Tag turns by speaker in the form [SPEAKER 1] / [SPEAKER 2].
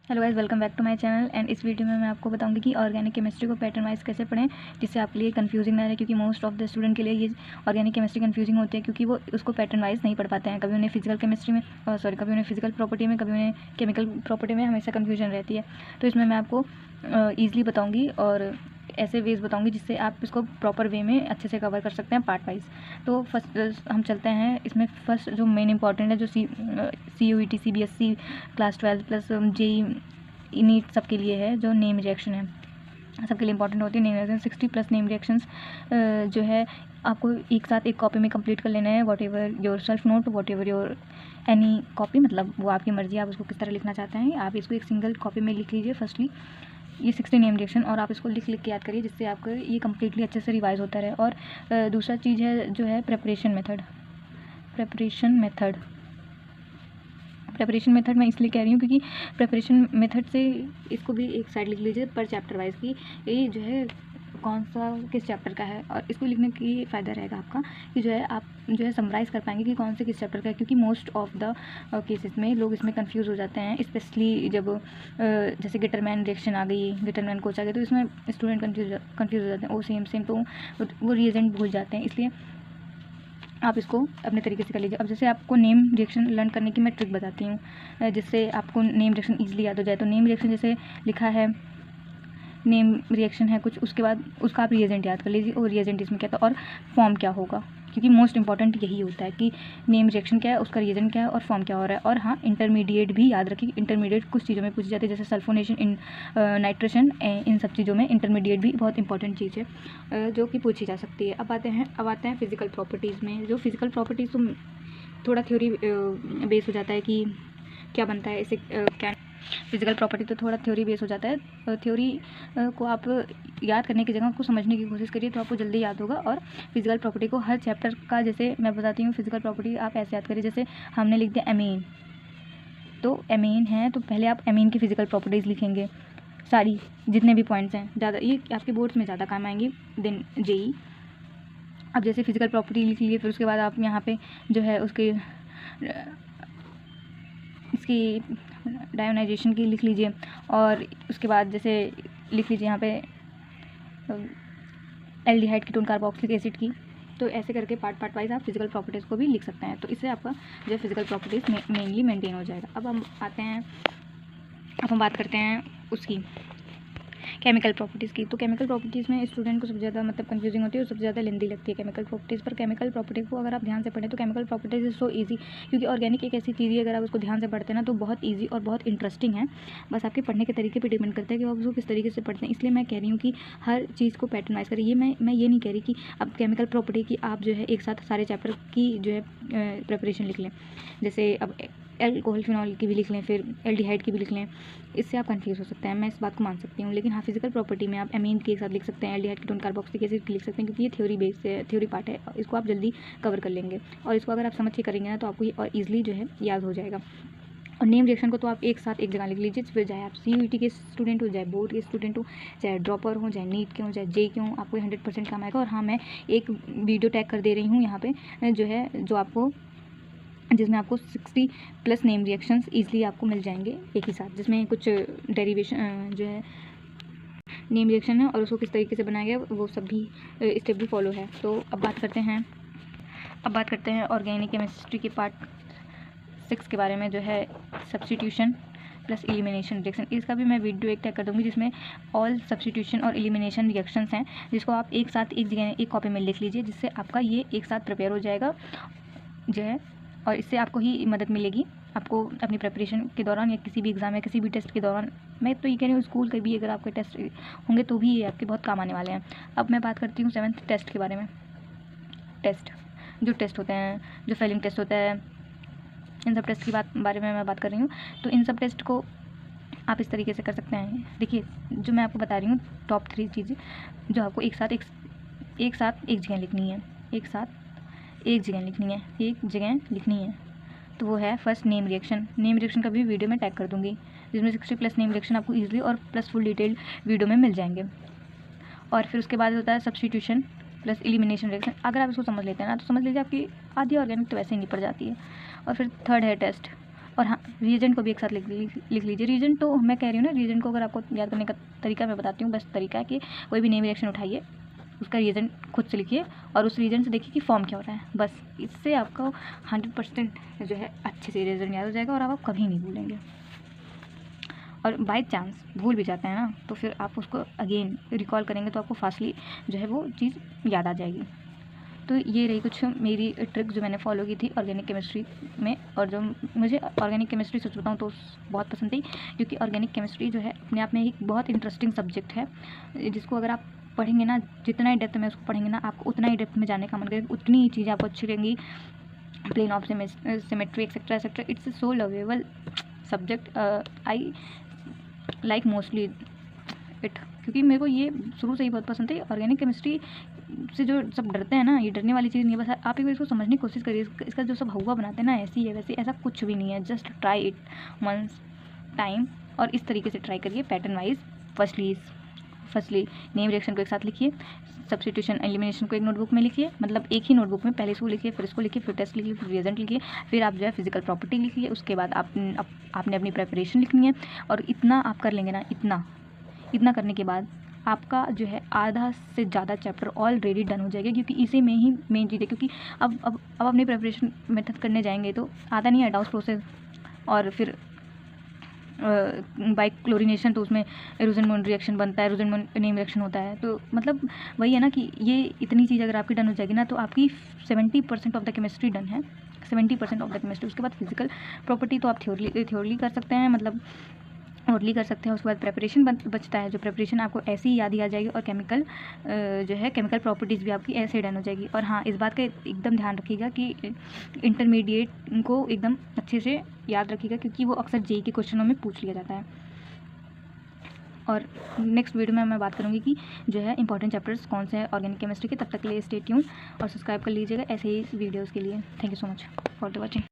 [SPEAKER 1] Hello guys, welcome back to my channel. And इस video में मैं आपको बताऊंगी कि ऑर्गेनिक केमिस्ट्री को पैटर्न वाइज कैसे पढ़ें जिससे आपके लिए कंफ्यूजिंग ना रहे, क्योंकि मोस्ट ऑफ द स्टूडेंट के लिए ये ऑर्गेनिक केमिस्ट्री कंफ्यूजिंग होती है क्योंकि वो उसको पैटर्न वाइज नहीं पढ़ पाते हैं। कभी उन्हें फिजिकल केमिस्ट्री में कभी उन्हें फिजिकल प्रॉपर्टी में, कभी उन्हें केमिकल प्रॉपर्टी में हमेशा कन्फ्यूजन रहती है। तो इसमें मैं आपको ईजिली बताऊँगी और ऐसे वेज बताऊंगी जिससे आप इसको प्रॉपर वे में अच्छे से कवर कर सकते हैं पार्ट वाइज। तो फर्स्ट हम चलते हैं इसमें। फर्स्ट जो मेन इंपॉर्टेंट है, जो CUET CBSE class 12 plus JEE NEET सबके लिए है, जो नेम रिएक्शन है सबके लिए इंपॉर्टेंट होती है। Name reaction 60 plus name reactions जो है आपको एक साथ एक कॉपी में कंप्लीट कर लेना है। What ever your self note, what ever your any copy, मतलब वो आपकी मर्जी, आप उसको किस तरह लिखना चाहते हैं। आप इसको एक सिंगल कॉपी में लिख लीजिए फर्स्टली ये 60 नेम रिएक्शन, और आप इसको लिख के याद करिए जिससे आपको ये कम्प्लीटली अच्छे से रिवाइज होता रहे। और दूसरा चीज़ है जो है प्रेपरेशन मेथड मैं इसलिए कह रही हूँ क्योंकि प्रेपरेशन मेथड से इसको भी एक साइड लिख लीजिए पर चैप्टर वाइज की ये जो है कौन सा किस चैप्टर का है, और इसको लिखने की फ़ायदा रहेगा आपका कि जो है आप जो है समराइज़ कर पाएंगे कि कौन से किस चैप्टर का है। क्योंकि मोस्ट ऑफ द केसेस में लोग इसमें कंफ्यूज हो जाते हैं, स्पेशली जब जैसे गिटरमैन रिएक्शन आ गई, गिटरमैन कोच आ गई, तो इसमें स्टूडेंट कंफ्यूज हो जाते हैं। ओ सेम तो वो रिएजेंट भूल जाते हैं, इसलिए आप इसको अपने तरीके से कर लीजिए। अब जैसे आपको नेम रिएक्शन लर्न करने की मैं ट्रिक बताती हूँ जिससे आपको नेम रिएक्शन ईजिली याद हो जाए। तो नेम रिएक्शन जैसे लिखा है, नेम रिएक्शन है कुछ, उसके बाद उसका आप रिएजेंट याद कर लीजिए और रिएजेंट इसमें क्या था और फॉर्म क्या होगा, क्योंकि मोस्ट इंपॉर्टेंट यही होता है कि नेम रिएक्शन क्या है, उसका रिएजेंट क्या है और फॉर्म क्या हो रहा है। और हाँ, इंटरमीडिएट भी याद रखिए। इंटरमीडिएट कुछ चीज़ों में पूछी जाती है, जैसे सल्फोनेशन, इन नाइट्रेशन, इन सब चीज़ों में इंटरमीडिएट भी बहुत इंपॉर्टेंट चीज़ है जो कि पूछी जा सकती है। अब आते हैं फिजिकल प्रॉपर्टीज़ में। जो फिजिकल प्रॉपर्टीज़ तो थोड़ा थ्योरी बेस हो जाता है कि क्या बनता है इसे क्या फिजिकल प्रॉपर्टी, तो थोड़ा थ्योरी बेस हो जाता है। थ्योरी को आप याद करने की जगह उसको समझने की कोशिश करिए तो आपको जल्दी याद होगा। और फिजिकल प्रॉपर्टी को हर चैप्टर का, जैसे मैं बताती हूँ फिजिकल प्रॉपर्टी आप ऐसे याद करिए। जैसे हमने लिख दिया एमीन, तो एमीन है तो पहले आप एमीन की फिजिकल प्रॉपर्टीज़ लिखेंगे सारी, जितने भी पॉइंट्स हैं। ज़्यादा ये आपके बोर्ड्स में ज़्यादा काम आएंगी देन JEE। अब जैसे फिजिकल प्रॉपर्टी लिख लीजिए, फिर उसके बाद आप यहाँ पे जो है इसकी डायोनाइजेशन की लिख लीजिए, और उसके बाद जैसे लिख लीजिए यहाँ पे एल्डिहाइड कीटोन कार्बोक्सिलिक एसिड की। तो ऐसे करके पार्ट वाइज आप फिजिकल प्रॉपर्टीज़ को भी लिख सकते हैं। तो इससे आपका जो है फिजिकल प्रॉपर्टीज़ मेनली मेंटेन हो जाएगा। अब हम बात करते हैं उसकी केमिकल प्रॉपर्टीज़ की। तो केमिकल प्रॉपर्टीज़ में स्टूडेंट को सबसे ज़्यादा मतलब कंफ्यूजिंग होती है और सबसे ज़्यादा लेंदी लगती है केमिकल प्रॉपर्टीज़। पर केमिकल प्रॉपर्टीज़ को अगर आप ध्यान से पढ़ें तो chemical properties is so easy, क्योंकि ऑर्गेनिक एक ऐसी चीज़ है अगर आप उसको ध्यान से पढ़ते हैं ना तो बहुत ईजी और बहुत इंटरेस्टिंग है। बस आपके पढ़ने के तरीके पर डिपेंड करता है कि आप उसको किस तरीके से पढ़ते हैं। इसलिए मैं कह रही हूँ कि हर चीज़ को पैटर्नाइज करें। ये मैं ये नहीं कह रही कि अब केमिकल प्रॉपर्टी की आप जो है एक साथ सारे चैप्टर की जो है प्रिपरेशन लिख लें। जैसे अब एल्कोहल फिनॉल की भी लिख लें, फिर एल्डिहाइड की भी लिख लें, इससे आप कंफ्यूज हो सकते हैं। मैं इस बात को मान सकती हूँ। लेकिन हाँ, फिजिकल प्रॉपर्टी में आप एमीन के एक साथ लिख सकते हैं, एल्डिहाइड कीटोन कार्बोक्सिलिक एसिड की लिख सकते हैं, क्योंकि ये थ्योरी बेस है, थ्योरी पार्ट है। इसको आप जल्दी कवर कर लेंगे और इसको अगर आप समझ के करेंगे ना तो आपको ये और ईजिली जो है याद हो जाएगा। और नेम रिएक्शन को तो आप एक साथ एक जगह लिख लीजिए, फिर चाहे आप CUET के स्टूडेंट हो, चाहे बोर्ड के स्टूडेंट हो, चाहे ड्रॉपर हो, चाहे नीट के हो, चाहे JEE के हो, आपको 100% काम आएगा। और हाँ, मैं एक वीडियो टैग कर दे रही हूँ यहाँ पे जो है जिसमें आपको 60 प्लस नेम रिएक्शंस ईजिली आपको मिल जाएंगे एक ही साथ, जिसमें कुछ डेरिवेशन जो है नेम रिएक्शन है और उसको किस तरीके से बनाया गया वो सब भी स्टेप भी फॉलो है। तो अब बात करते हैं ऑर्गेनिक केमिस्ट्री के पार्ट 6 के बारे में, जो है सब्स्टिट्यूशन प्लस एलिमिनेशन रिएक्शन। इसका भी मैं वीडियो एक टैग कर दूँगी जिसमें ऑल सब्स्टिट्यूशन और एलिमिनेशन रिएक्शंस हैं, जिसको आप एक साथ एक जगह एक कॉपी में लिख लीजिए, जिससे आपका ये एक साथ प्रिपेयर हो जाएगा जो है। और इससे आपको ही मदद मिलेगी आपको अपनी प्रिपरेशन के दौरान या किसी भी एग्ज़ाम या किसी भी टेस्ट के दौरान। मैं तो ये कह रही हूँ स्कूल के भी अगर आपके टेस्ट होंगे तो भी ये आपके बहुत काम आने वाले हैं। अब मैं बात करती हूँ 7th टेस्ट के बारे में। जो टेस्ट होते हैं, जो फेलिंग टेस्ट होता है, इन सब टेस्ट की बारे में मैं बात कर रही हूँ। तो इन सब टेस्ट को आप इस तरीके से कर सकते हैं। देखिए, जो मैं आपको बता रही हूँ टॉप 3 चीज़ें जो आपको एक साथ एक जगह लिखनी है, एक जगह लिखनी है। तो वो है फर्स्ट नेम रिएक्शन का भी वीडियो में टैग कर दूँगी, जिसमें 60 प्लस नेम रिएक्शन आपको ईजिली और प्लस फुल डिटेल वीडियो में मिल जाएंगे। और फिर उसके बाद होता है सब्स्टिट्यूशन प्लस एलिमिनेशन रिएक्शन। अगर आप इसको समझ लेते हैं ना तो समझ लीजिए आपकी आधी ऑर्गेनिक तो वैसे ही निपट जाती है। और फिर थर्ड है टेस्ट। और हाँ, रिएजेंट को भी एक साथ लिख लीजिए। रिएजेंट तो मैं कह रही हूँ ना, रिएजेंट को अगर आपको याद करने का तरीका मैं बताती हूँ, बस तरीका है कि कोई भी नेम रिएक्शन उठाइए, उसका रिएजेंट खुद से लिखिए और उस रिएजेंट से देखिए कि फॉर्म क्या हो रहा है। बस इससे आपका 100% जो है अच्छे से रिएजेंट याद हो जाएगा और आप कभी नहीं भूलेंगे। और बाय चांस भूल भी जाते हैं ना, तो फिर आप उसको अगेन रिकॉल करेंगे तो आपको फास्टली जो है वो चीज़ याद आ जाएगी। तो ये रही कुछ मेरी ट्रिक जो मैंने फॉलो की थी ऑर्गेनिक केमिस्ट्री में। और जो मुझे ऑर्गेनिक केमिस्ट्री सच बताऊँ तो बहुत पसंद थी, क्योंकि ऑर्गेनिक केमिस्ट्री जो है अपने आप में एक बहुत इंटरेस्टिंग सब्जेक्ट है, जिसको अगर आप पढ़ेंगे ना, जितना ही डेप्थ में उसको पढ़ेंगे ना, आपको उतना ही डेप्थ में जाने का मन करेगा, उतनी ही चीज़ें आपको अच्छी लगेंगी। Plane of symmetry etcetera etcetera, it's so lovable subject. I like mostly it, क्योंकि मेरे को ये शुरू से ही बहुत पसंद है। ऑर्गेनिक केमिस्ट्री से जो सब डरते हैं ना, ये डरने वाली चीज़ नहीं है। बस आप एक बार इसको समझने की कोशिश करिए। इसका जो सब हुआ बनाते हैं ना, ऐसी है वैसे, ऐसा कुछ भी नहीं है। Just try it once time, और इस तरीके से ट्राई करिए pattern wise. Firstly name reaction को एक साथ लिखिए, सब्स्टिट्यूशन एलिमिनेशन को एक नोटबुक में लिखिए, मतलब एक ही नोटबुक में पहले इसको लिखिए, फिर इसको लिखिए, फिर टेस्ट लिखिए, फिर रिएजेंट लिखिए, फिर आप जो है फिजिकल प्रॉपर्टी लिखिए। उसके बाद आपने अपनी प्रेपरेशन लिखनी है। और इतना आप कर लेंगे ना, इतना करने के बाद आपका जो है आधा से ज़्यादा चैप्टर ऑलरेडी डन हो जाएगा, क्योंकि इसी में ही मेन चीज़ है। क्योंकि अब अपनी प्रेपरेशन मेथड करने जाएंगे तो आता नहीं है डाउस प्रोसेस, और फिर बाई क्लोरीनेशन, तो उसमें रोसेनमून रिएक्शन बनता है, रोसेनमून नेम रिएक्शन होता है। तो मतलब वही है ना कि ये इतनी चीज़ अगर आपकी डन हो जाएगी ना, तो आपकी 70% ऑफ द केमिस्ट्री डन है, 70% ऑफ द केमिस्ट्री। उसके बाद फिजिकल प्रॉपर्टी तो आप थ्योरली कर सकते हैं, मतलब ओरली कर सकते हैं। उसके बाद प्रेपरेशन बचता है, जो प्रेपरेशन आपको ऐसे ही याद ही आ जाएगी। और केमिकल जो है केमिकल प्रॉपर्टीज़ भी आपकी ऐसे डन हो जाएगी। और हाँ, इस बात का एकदम ध्यान रखिएगा कि इंटरमीडिएट को एकदम अच्छे से याद रखिएगा, क्योंकि वो अक्सर जेईई के क्वेश्चनों में पूछ लिया जाता है। और नेक्स्ट वीडियो में मैं बात करूँगी कि जो है इंपॉर्टेंट चैप्टर्स कौन से हैं ऑर्गेनिक केमिस्ट्री के। तब तक के लिए स्टे ट्यून और सब्सक्राइब कर लीजिएगा ऐसे ही वीडियोज़ के लिए। Thank you so much for the watching.